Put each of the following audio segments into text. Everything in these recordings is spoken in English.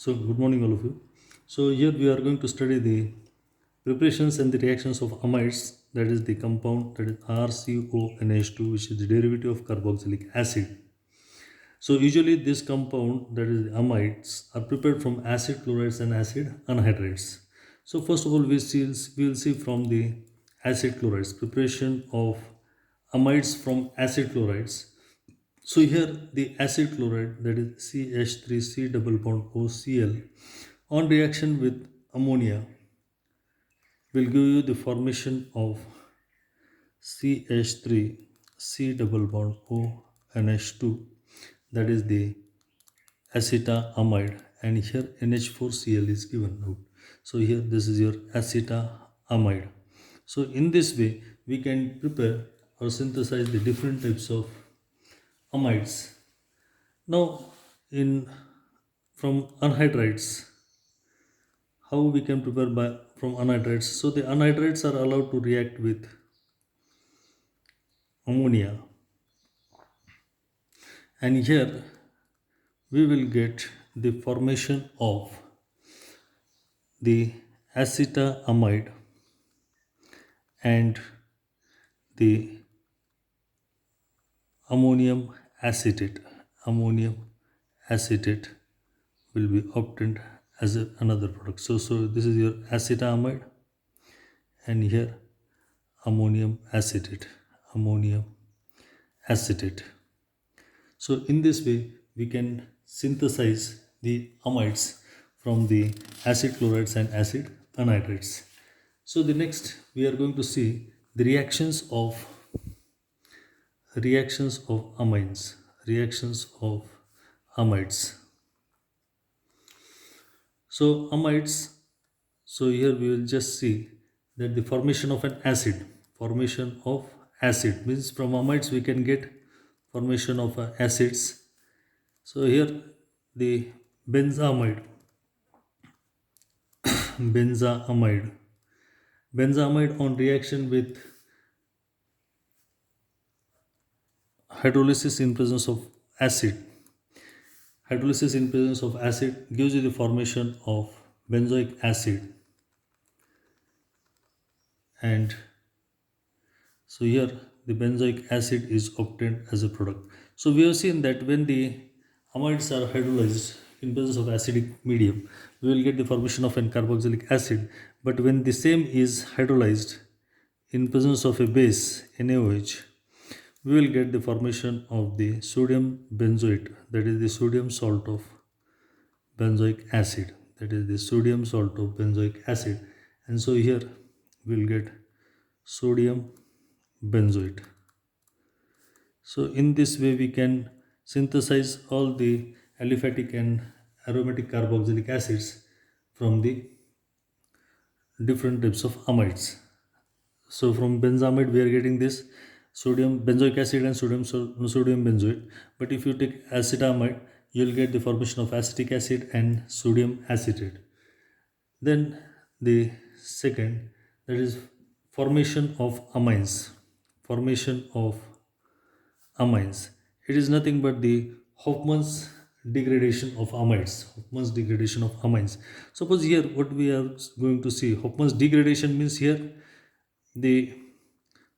So, good morning, all of you. So, here we are going to study the preparations and the reactions of amides, that is the compound that is RCONH2, which is the derivative of carboxylic acid. So, usually this compound, that is the amides, are prepared from acid chlorides and acid anhydrides. So, first of all, we will see from the acid chlorides, preparation of amides from acid chlorides. So here the acid chloride, that is CH3C double bond OCl, on reaction with ammonia will give you the formation of CH3C double bond ONH2, that is the acetamide, and here NH4Cl is given out. So here this is your acetamide. So in this way we can prepare or synthesize the different types of amides. Now, in from anhydrides, how we can prepare from anhydrides? So the anhydrides are allowed to react with ammonia, and here we will get the formation of the acetamide and the ammonium acetate. Ammonium acetate will be obtained as another product. So this is your acetamide, and here ammonium acetate. Ammonium acetate. So in this way we can synthesize the amides from the acid chlorides and acid anhydrides. So the next we are going to see the reactions of amines, reactions of amides. So amides, so here we will just see that the formation of an acid, formation of acid means from amides we can get formation of acids. So here the benzamide, benzamide, benzamide on reaction with hydrolysis in presence of acid. Hydrolysis in presence of acid gives you the formation of benzoic acid, and so here the benzoic acid is obtained as a product. So we have seen that when the amides are hydrolyzed in presence of acidic medium, we will get the formation of an carboxylic acid. But when the same is hydrolyzed in presence of a base NaOH, we will get the formation of the sodium benzoate, that is the sodium salt of benzoic acid, that is the sodium salt of benzoic acid. And so here we will get sodium benzoate. So in this way we can synthesize all the aliphatic and aromatic carboxylic acids from the different types of amides. So from benzamide we are getting this sodium benzoic acid and sodium benzoate. But if you take acetamide, you will get the formation of acetic acid and sodium acetate. Then the second, that is formation of amines. Formation of amines. It is nothing but the Hofmann's degradation of amides. Hofmann's degradation of amines. Suppose here what we are going to see, Hofmann's degradation means here the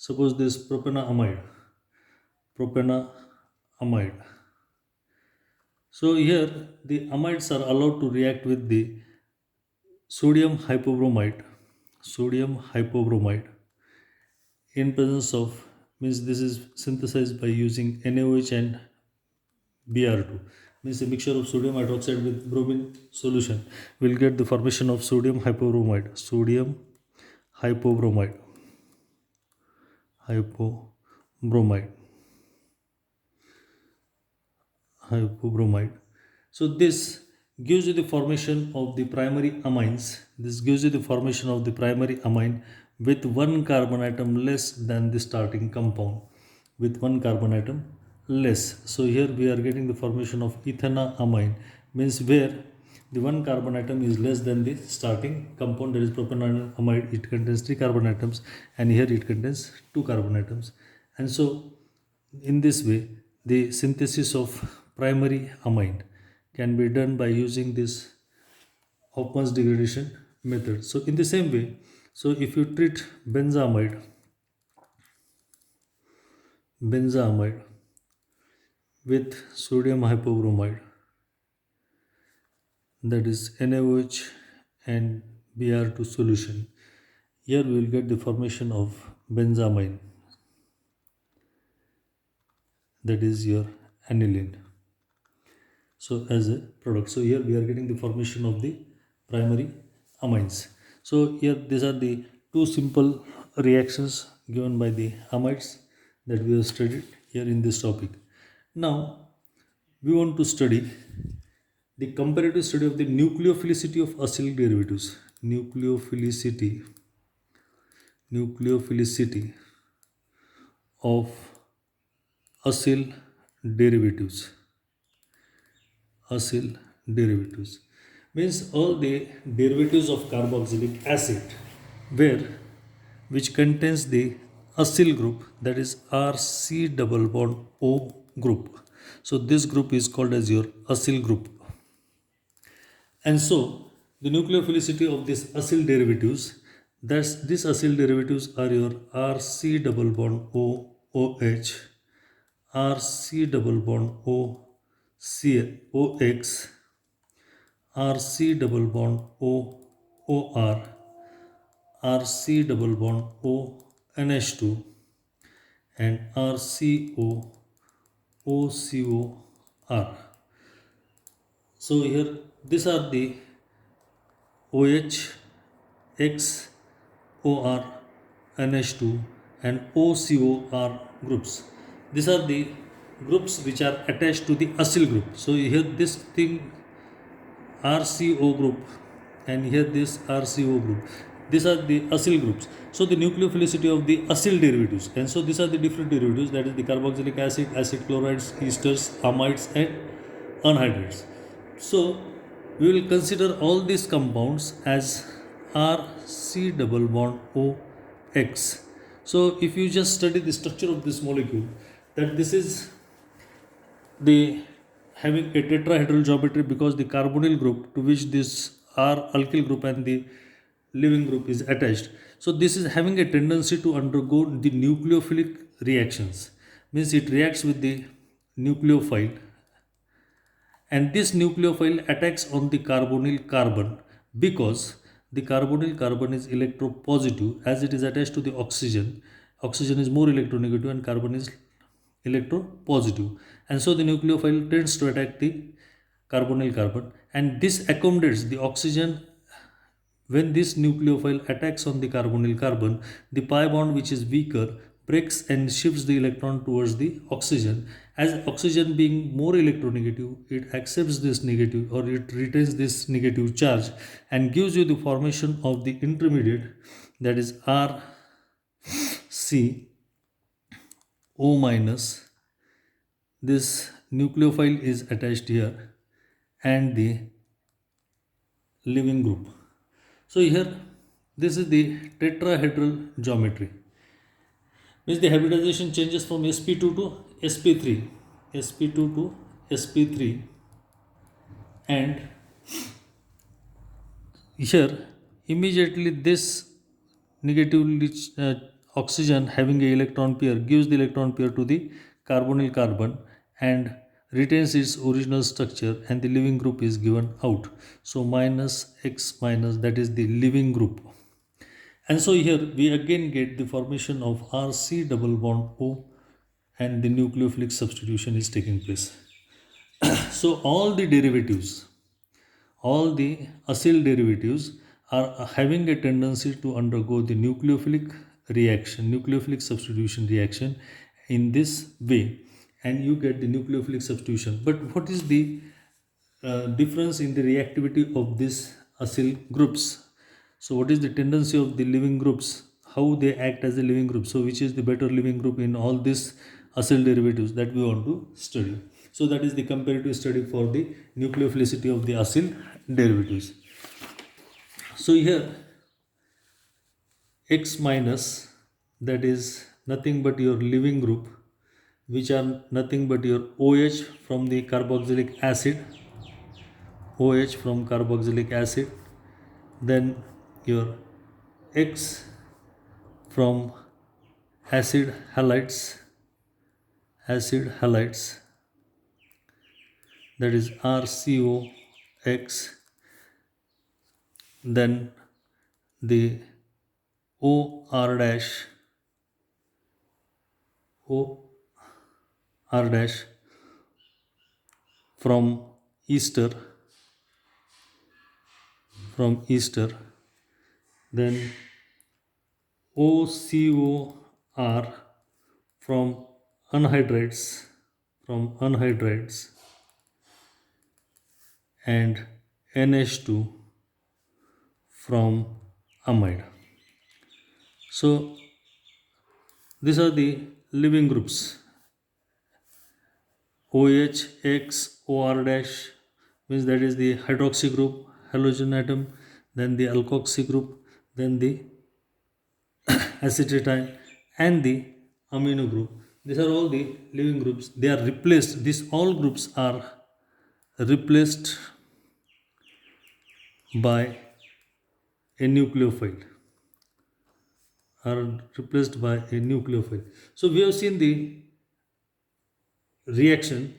suppose this propanoamide. So here the amides are allowed to react with the sodium hypobromide in presence of, means this is synthesized by using NaOH and Br2, means a mixture of sodium hydroxide with bromine solution will get the formation of hypobromide hypobromide hypobromide. So this gives you the formation of the primary amines. This gives you the formation of the primary amine with one carbon atom less than the starting compound. With one carbon atom less. So here we are getting the formation of ethanoamine, means where the one carbon atom is less than the starting compound, that is propanoamide. It contains 3 carbon atoms, and here it contains 2 carbon atoms. And so in this way the synthesis of primary amine can be done by using this Hofmann's degradation method. So in the same way, so if you treat benzoamide with sodium hypobromide, that is NaOH and Br2 solution, here we will get the formation of benzamine, that is your aniline. So as a product, so here we are getting the formation of the primary amines. So here these are the two simple reactions given by the amides that we have studied here in this topic. Now we want to study the comparative study of the nucleophilicity of acyl derivatives. Nucleophilicity of acyl derivatives. Acyl derivatives means all the derivatives of carboxylic acid where which contains the acyl group, that is RC double bond O group. So this group is called as your acyl group. And so the nucleophilicity of these acyl derivatives, thus these acyl derivatives are your RC double bond O OH, RC double bond O OX, RC double bond O OR, RC double bond O NH2, and RCO OCOR. So here these are the OH, X, OR, NH2 and OCOR groups. These are the groups which are attached to the acyl group. So here this thing RCO group and here this RCO group. These are the acyl groups. So the nucleophilicity of the acyl derivatives. And so these are the different derivatives, that is the carboxylic acid, acid chlorides, esters, amides and anhydrides. So we will consider all these compounds as RC double bond OX. So if you just study the structure of this molecule, that this is the having a tetrahedral geometry because the carbonyl group to which this R alkyl group and the leaving group is attached. So this is having a tendency to undergo the nucleophilic reactions, means it reacts with the nucleophile, and this nucleophile attacks on the carbonyl carbon because the carbonyl carbon is electropositive as it is attached to the oxygen. Oxygen is more electronegative and carbon is electropositive, and so the nucleophile tends to attack the carbonyl carbon, and this accommodates the oxygen. When this nucleophile attacks on the carbonyl carbon, the pi bond, which is weaker, breaks and shifts the electron towards the oxygen. As oxygen being more electronegative, it accepts this negative or it retains this negative charge and gives you the formation of the intermediate, that is RC O minus. This nucleophile is attached here and the leaving group. So here this is the tetrahedral geometry. Means the hybridization changes from sp2 to sp3, sp2 to sp3, and here immediately this negatively oxygen having a electron pair gives the electron pair to the carbonyl carbon and retains its original structure, and the leaving group is given out. So minus X minus, that is the leaving group. And so here we again get the formation of RC double bond O and the nucleophilic substitution is taking place. So all the acyl derivatives are having a tendency to undergo the nucleophilic substitution reaction in this way, and you get the nucleophilic substitution. But what is the difference in the reactivity of these acyl groups? So what is the tendency of the leaving groups? How they act as a leaving group? So which is the better leaving group in all these acyl derivatives that we want to study? So that is the comparative study for the nucleophilicity of the acyl derivatives. So here X minus, that is nothing but your leaving group, which are nothing but your OH from the carboxylic acid, OH from carboxylic acid, then your X from acid halides, that is RCOX, then the OR dash OR dash from ester, then OCOR from anhydrides, and NH2 from amide. So these are the living groups. OH, X, OR dash means that is the hydroxy group, halogen atom, then the alkoxy group, then the acetate and the amino group. These are all the living groups. They are replaced. These all groups are replaced by a nucleophile. So we have seen the reaction,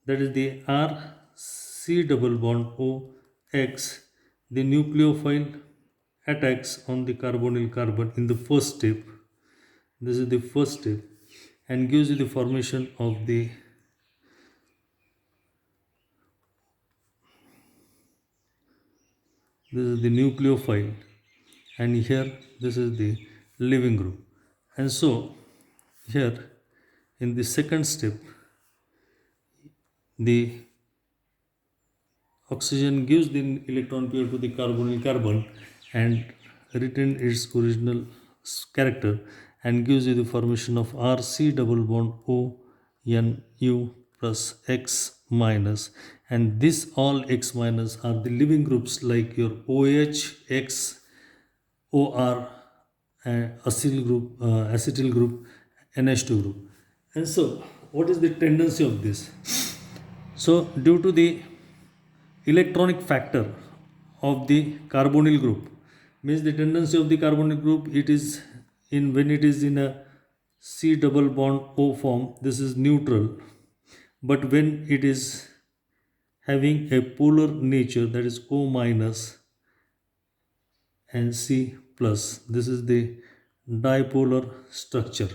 that is the RC double bond OX. The nucleophile attacks on the carbonyl carbon in the first step. This is the first step and gives you the formation of the nucleophile, and here this is the living group. And so here in the second step, the oxygen gives the electron pair to the carbonyl carbon and retain its original character and gives you the formation of RC double bond ONU plus X minus, and this all X minus are the living groups like your OH, X, OR, acetyl group, NH2 group. And so what is the tendency of this? So due to the electronic factor of the carbonyl group, means the tendency of the carbonyl group, it is in when it is in a C double bond O form, this is neutral, but when it is having a polar nature, that is O minus and C plus, this is the dipolar structure.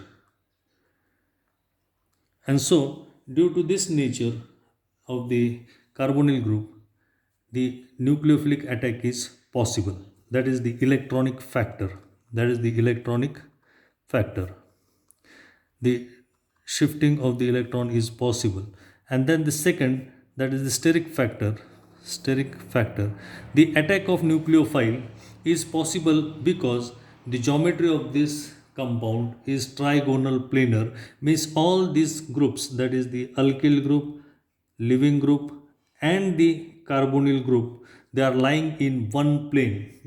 And so due to this nature of the carbonyl group, the nucleophilic attack is possible. That is the electronic factor. The shifting of the electron is possible. And then the second, that is the steric factor. The attack of nucleophile is possible because the geometry of this compound is trigonal planar, means all these groups, that is the alkyl group, living group and the carbonyl group, they are lying in one plane,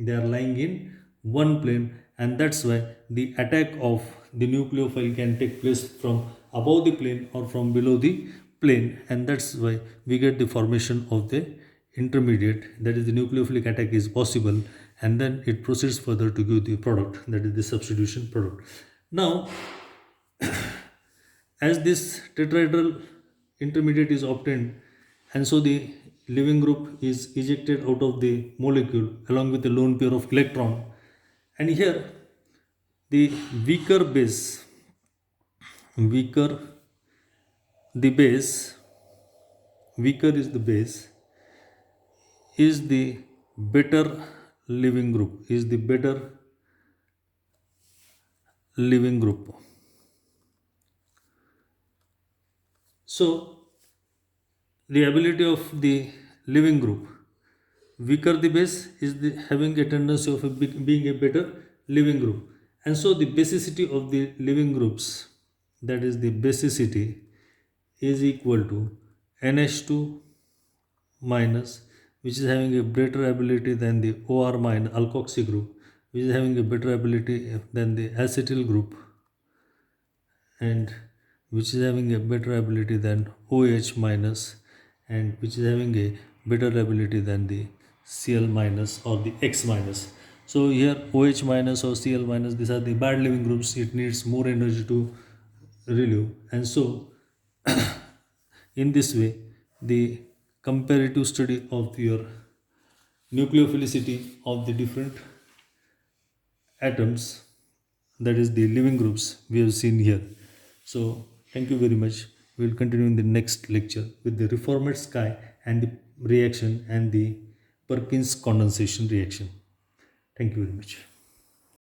and that's why the attack of the nucleophile can take place from above the plane or from below the plane, and that's why we get the formation of the intermediate, that is the nucleophilic attack is possible, and then it proceeds further to give the product, that is the substitution product. Now as this tetrahedral intermediate is obtained, and so the living group is ejected out of the molecule along with a lone pair of electron, and here the weaker is the base, is the better living group. So the ability of the living group, weaker the base, is having a tendency of being a better living group. And so the basicity of the living groups, that is the basicity, is equal to NH2 minus, which is having a better ability than the OR minus alkoxy group, which is having a better ability than the acetyl group, and which is having a better ability than OH minus, and which is having a better ability than the Cl minus or the X minus. So here OH minus or Cl minus, these are the bad leaving groups. It needs more energy to relieve, and so in this way, the comparative study of your nucleophilicity of the different atoms, that is the living groups, we have seen here. So thank you very much. We will continue in the next lecture with the reformed sky and the reaction and the Perkins condensation reaction. Thank you very much.